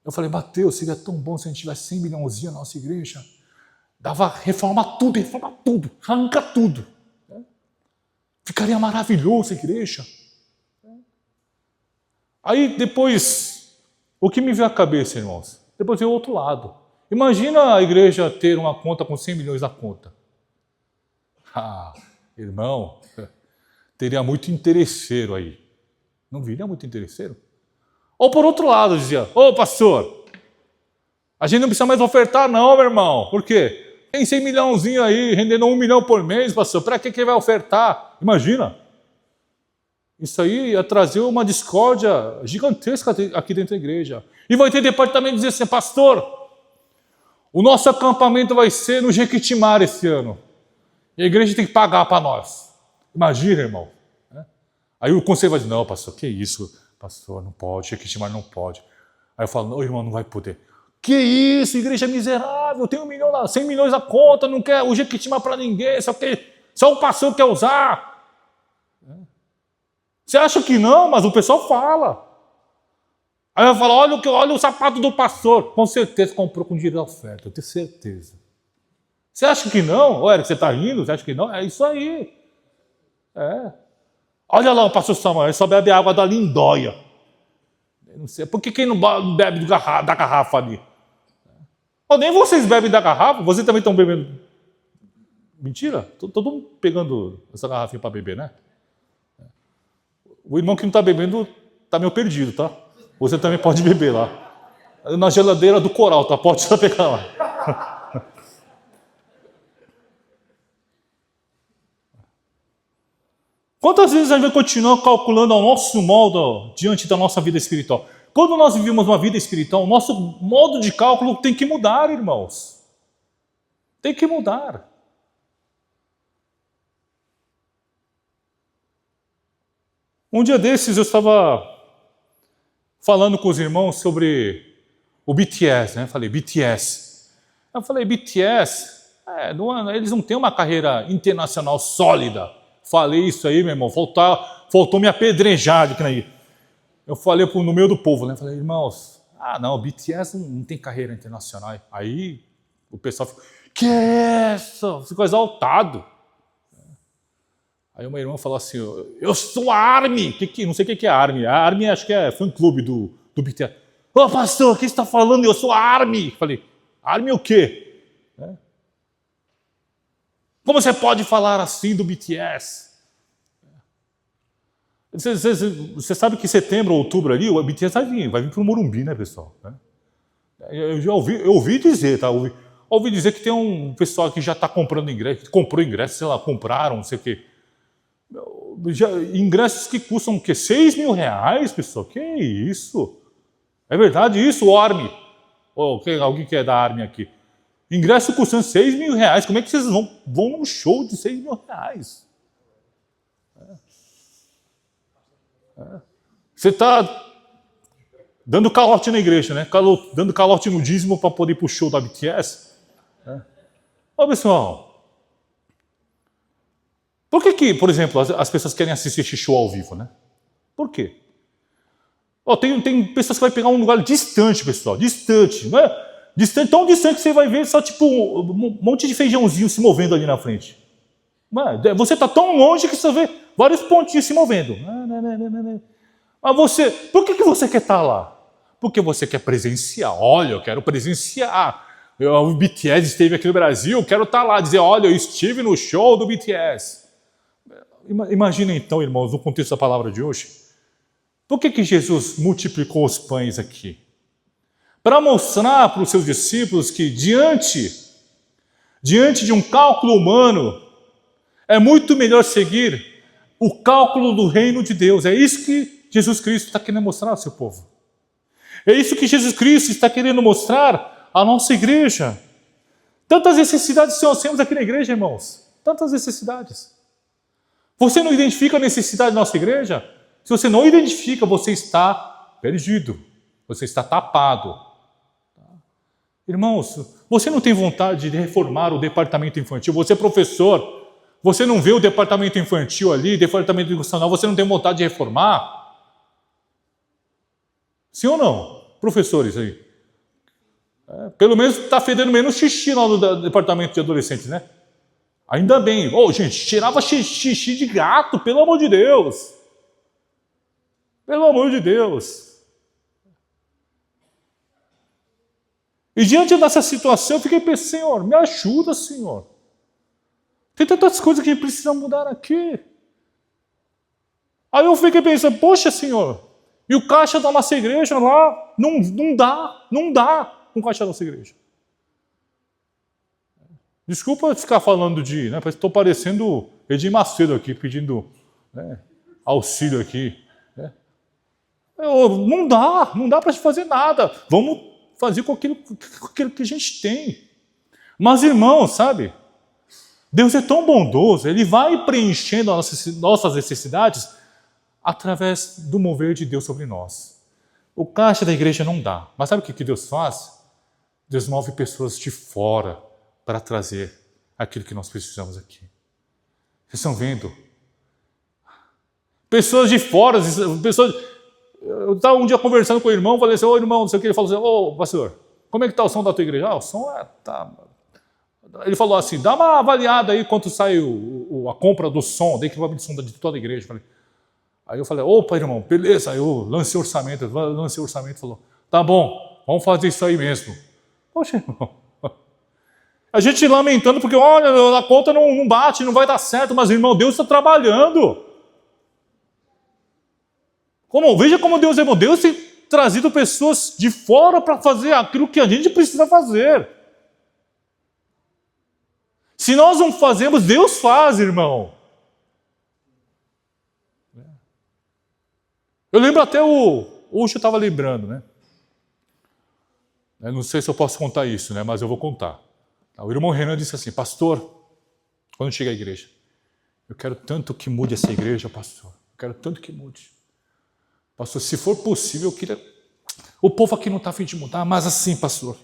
[SPEAKER 1] Eu falei, Mateus, seria tão bom se a gente tivesse 100 milhãozinho na nossa igreja. Reforma tudo, arranca tudo. Ficaria maravilhoso a igreja. Aí depois, o que me veio à cabeça, irmãos? Depois veio o outro lado. Imagina a igreja ter uma conta com 100 milhões na conta. Irmão, teria muito interesseiro aí. Não viria muito interesseiro? Ou por outro lado, dizia, pastor, a gente não precisa mais ofertar não, meu irmão. Por quê? Tem 100 milhãozinho aí, rendendo 1 milhão por mês, pastor. Para que ele vai ofertar? Imagina. Isso aí ia trazer uma discórdia gigantesca aqui dentro da igreja. E vai ter departamento dizer assim, pastor, o nosso acampamento vai ser no Jequitimar esse ano. E a igreja tem que pagar para nós. Imagina, irmão. Aí o conselho vai dizer, não, pastor, que isso? Pastor, não pode, Jequitimar não pode. Aí eu falo, não, irmão, não vai poder. Que isso, igreja miserável, tem 100 milhões na conta, não quer o Jequitimar para ninguém, só o pastor quer usar. Você acha que não, mas o pessoal fala. Aí eu falo, olha o sapato do pastor. Com certeza comprou com dinheiro da oferta, eu tenho certeza. Você acha que não? Eric, você está rindo? Você acha que não? É isso aí. Olha lá o pastor Samuel, ele só bebe água da Lindóia. Eu não sei, por que quem não bebe da garrafa ali? Nem vocês bebem da garrafa, vocês também estão bebendo. Mentira? Todo mundo pegando essa garrafinha para beber, né? O irmão que não está bebendo está meio perdido, tá? Você também pode beber lá. Na geladeira do coral, tá? Pode só pegar lá. Quantas vezes a gente vai continuar calculando ao nosso modo diante da nossa vida espiritual? Quando nós vivemos uma vida espiritual, o nosso modo de cálculo tem que mudar, irmãos. Tem que mudar. Um dia desses eu estava falando com os irmãos sobre o BTS, né? Falei, BTS. Eu falei, BTS, eles não têm uma carreira internacional sólida. Falei isso aí, meu irmão, faltou me apedrejar de que aí. Eu falei no meio do povo, né? Falei, irmãos, não, o BTS não tem carreira internacional. Aí o pessoal ficou, que é isso? Ficou exaltado. Aí uma irmã falou assim, eu sou a ARMY. Não sei o que é a ARMY. A ARMY acho que é fã-clube do BTS. Ô pastor, o que você está falando? Eu sou a ARMY. Falei, ARMY o quê? Como você pode falar assim do BTS? Você sabe que setembro, outubro ali, o BTS vai vir para o Morumbi, né, pessoal? Eu já ouvi dizer, tá? Ouvi dizer que tem um pessoal que já está comprando ingresso, que comprou ingresso, sei lá, compraram, não sei o quê. Ingressos que custam o quê? 6 mil reais, pessoal? Que isso? É verdade isso, o ARMY? Alguém que é da ARMY aqui? Ingresso custando 6 mil reais. Como é que vocês vão num show de 6 mil reais? Você está dando calote na igreja, né? Dando calote no dízimo para poder ir para o show da BTS. Pessoal, por que, por exemplo, as pessoas querem assistir esse show ao vivo, né? Por quê? Tem pessoas que vão pegar um lugar distante, pessoal, distante, não é? Distante, tão distante que você vai ver só tipo um monte de feijãozinho se movendo ali na frente. Você está tão longe que você vê vários pontinhos se movendo. Mas por que você quer estar lá? Porque você quer presenciar. Olha, eu quero presenciar. O BTS esteve aqui no Brasil, eu quero estar lá, dizer, olha, eu estive no show do BTS. Imagina então, irmãos, no contexto da palavra de hoje, por que Jesus multiplicou os pães aqui? Para mostrar para os seus discípulos que diante de um cálculo humano, é muito melhor seguir o cálculo do reino de Deus. É isso que Jesus Cristo está querendo mostrar ao seu povo. É isso que Jesus Cristo está querendo mostrar à nossa igreja. Tantas necessidades que nós temos aqui na igreja, irmãos. Tantas necessidades. Você não identifica a necessidade da nossa igreja? Se você não identifica, você está perdido. Você está tapado. Irmãos, você não tem vontade de reformar o departamento infantil. Você é professor. Você não vê o departamento infantil ali, departamento educacional, você não tem vontade de reformar? Sim ou não? Professores aí. Pelo menos está fedendo menos xixi lá no departamento de adolescentes, né? Ainda bem. Gente, tirava xixi de gato, pelo amor de Deus. Pelo amor de Deus. E diante dessa situação, eu fiquei pensando, Senhor, me ajuda, Senhor. Tem tantas coisas que a gente precisa mudar aqui. Aí eu fiquei pensando, poxa, Senhor, e o caixa da nossa igreja lá, não dá com o caixa da nossa igreja. Desculpa ficar falando estou parecendo Edir Macedo aqui, pedindo auxílio aqui. Não dá para fazer nada. Vamos fazer com aquilo que a gente tem. Mas, irmãos, sabe? Deus é tão bondoso, Ele vai preenchendo as nossas necessidades através do mover de Deus sobre nós. O caixa da igreja não dá. Mas sabe o que Deus faz? Deus move pessoas de fora para trazer aquilo que nós precisamos aqui. Vocês estão vendo? Pessoas de fora, eu estava um dia conversando com o irmão, falei assim, irmão, não sei o que, ele falou assim, pastor, como é que está o som da tua igreja? O som tá... Ele falou assim, dá uma avaliada aí quanto sai a compra do som, da equipamento de som de toda a igreja. Aí eu falei, opa, irmão, beleza. Aí eu lancei o orçamento, falou, tá bom, vamos fazer isso aí mesmo. Poxa, irmão. A gente lamentando porque, olha, a conta não bate, não vai dar certo, mas, irmão, Deus está trabalhando. Veja como Deus é bom. Deus tem trazido pessoas de fora para fazer aquilo que a gente precisa fazer. Se nós não fazemos, Deus faz, irmão. Eu lembro até o hoje eu estava lembrando, né? Eu não sei se eu posso contar isso, né? Mas eu vou contar. O irmão Renan disse assim, pastor, quando chega à igreja, eu quero tanto que mude essa igreja, pastor. Eu quero tanto que mude. Pastor, se for possível, eu queria... O povo aqui não está a fim de mudar, mas assim, pastor.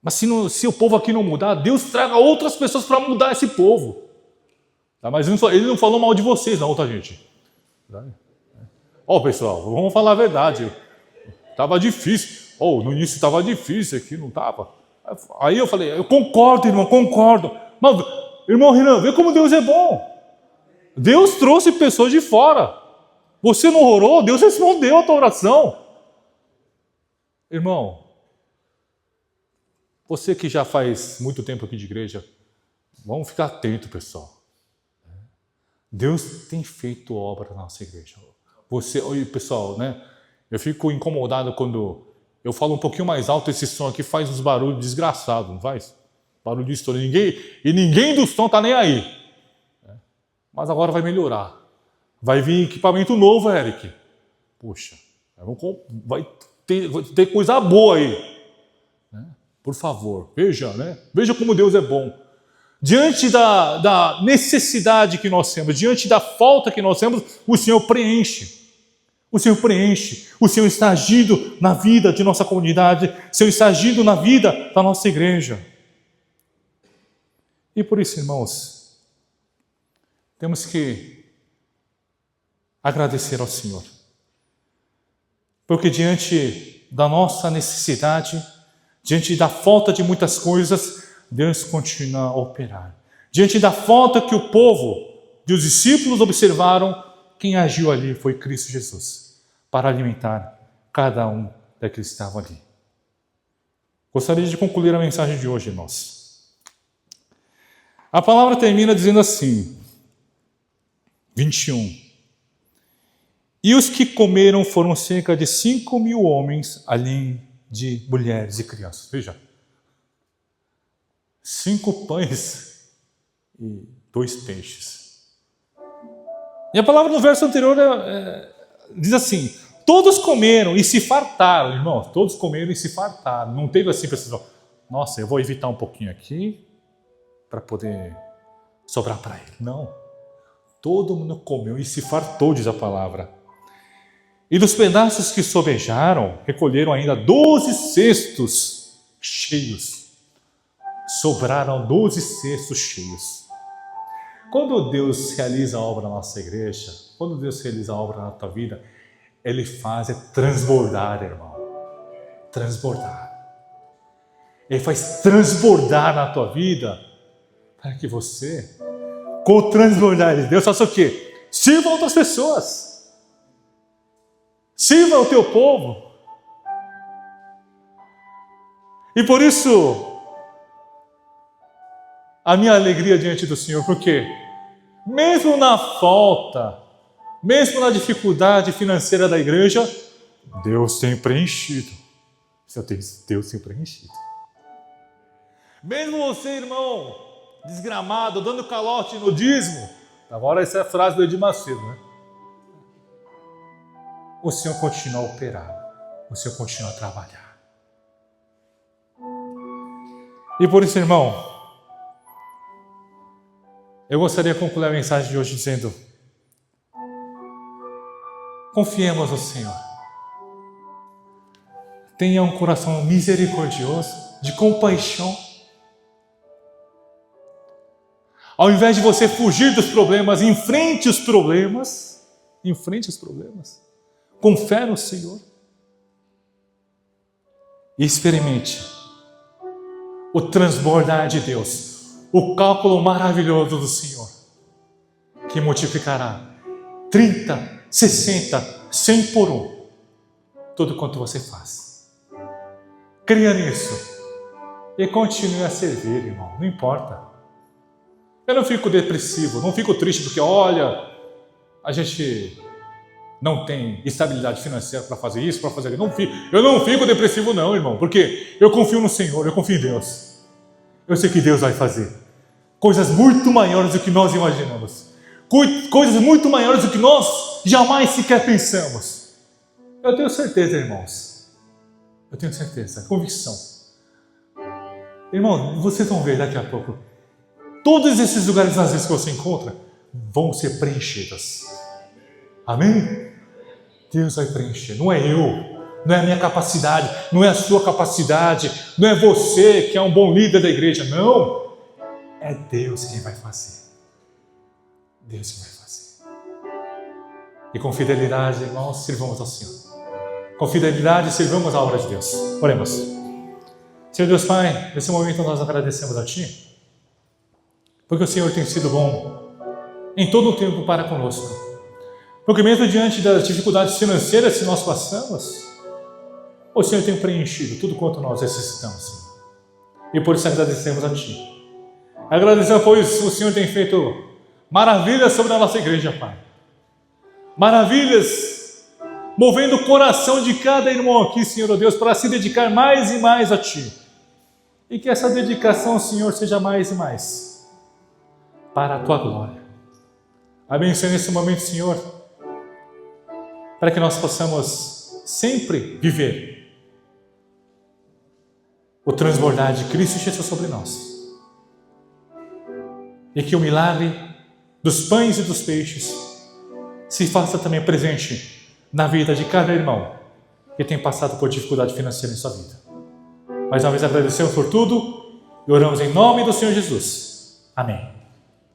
[SPEAKER 1] Mas se o povo aqui não mudar, Deus traga outras pessoas para mudar esse povo. Tá? Mas ele não falou mal de vocês, não, tá, gente? Pessoal, vamos falar a verdade. Estava difícil. No início estava difícil aqui, não estava. Aí eu falei, eu concordo, irmão, concordo. Mas, irmão Renan, vê como Deus é bom. Deus trouxe pessoas de fora. Você não orou, Deus respondeu a tua oração. Irmão, você que já faz muito tempo aqui de igreja, vamos ficar atento, pessoal. Deus tem feito obra na nossa igreja. Pessoal, né? Eu fico incomodado quando eu falo um pouquinho mais alto, esse som aqui faz uns barulhos desgraçados, não faz? Barulho de estouro. Ninguém do som está nem aí. Mas agora vai melhorar. Vai vir equipamento novo, Eric. Puxa, vai ter coisa boa aí. Por favor, veja, né? Veja como Deus é bom. Diante da necessidade que nós temos, diante da falta que nós temos, o Senhor preenche. O Senhor preenche. O Senhor está agindo na vida de nossa comunidade. O Senhor está agindo na vida da nossa igreja. E por isso, irmãos, temos que agradecer ao Senhor. Porque diante da nossa necessidade, diante da falta de muitas coisas, Deus continua a operar. Diante da falta que o povo e os discípulos observaram, quem agiu ali foi Cristo Jesus, para alimentar cada um daqueles que estavam ali. Gostaria de concluir a mensagem de hoje, irmãos. A palavra termina dizendo assim, 21. E os que comeram foram cerca de 5.000 homens, além de mulheres e crianças. Veja. 5 pães e 2 peixes. E a palavra no verso anterior diz assim, todos comeram e se fartaram, irmãos, todos comeram e se fartaram. Não teve assim, pessoal, nossa, eu vou evitar um pouquinho aqui para poder sobrar para ele. Não, todo mundo comeu e se fartou, diz a palavra. E dos pedaços que sobejaram, recolheram ainda 12 cestos cheios. Sobraram 12 cestos cheios. Quando Deus realiza a obra na nossa igreja, quando Deus realiza a obra na tua vida, Ele faz transbordar, irmão. Transbordar. Ele faz transbordar na tua vida, para que você, com o transbordar de Deus, faça o quê? Sirva outras pessoas. Sirva o teu povo. E por isso, a minha alegria diante do Senhor, porque mesmo na falta, mesmo na dificuldade financeira da igreja, Deus tem preenchido. Deus tem preenchido. Mesmo você, irmão, desgramado, dando calote no dízimo, agora essa é a frase do Edir Macedo, né? O Senhor continua a operar, o Senhor continua a trabalhar. E por isso, irmão, eu gostaria de concluir a mensagem de hoje dizendo: confiemos no Senhor. Tenha um coração misericordioso, de compaixão. Ao invés de você fugir dos problemas, enfrente os problemas. Enfrente os problemas. Com fé no Senhor. E experimente o transbordar de Deus. O cálculo maravilhoso do Senhor. Que multiplicará 30, 60, 100 por 1. Tudo quanto você faz. Creia nisso. E continue a servir, irmão. Não importa. Eu não fico depressivo, não fico triste porque, olha, a gente não tem estabilidade financeira para fazer isso, para fazer aquilo. Eu não fico depressivo não, irmão, porque eu confio no Senhor, eu confio em Deus. Eu sei que Deus vai fazer coisas muito maiores do que nós imaginamos. Coisas muito maiores do que nós jamais sequer pensamos. Eu tenho certeza, irmãos. Eu tenho certeza, convicção. Irmão, vocês vão ver daqui a pouco. Todos esses lugares às vezes que você encontra vão ser preenchidos. Amém? Deus vai preencher. Não é eu, não é a minha capacidade, não é a sua capacidade, não é você que é um bom líder da igreja. Não. É Deus quem vai fazer. Deus quem vai fazer. E com fidelidade, irmãos, sirvamos ao Senhor. Com fidelidade, sirvamos a obra de Deus. Oremos. Senhor Deus Pai, nesse momento nós agradecemos a Ti, porque o Senhor tem sido bom em todo o tempo para conosco. Porque mesmo diante das dificuldades financeiras que nós passamos, o Senhor tem preenchido tudo quanto nós necessitamos, Senhor. E por isso agradecemos a Ti. Agradecemos, pois o Senhor tem feito maravilhas sobre a nossa igreja, Pai. Maravilhas movendo o coração de cada irmão aqui, Senhor Deus, para se dedicar mais e mais a Ti. E que essa dedicação, Senhor, seja mais e mais para a Tua glória. Abençoe nesse momento, Senhor, para que nós possamos sempre viver o transbordar de Cristo Jesus sobre nós. E que o milagre dos pães e dos peixes se faça também presente na vida de cada irmão que tem passado por dificuldade financeira em sua vida. Mais uma vez agradecemos por tudo e oramos em nome do Senhor Jesus. Amém.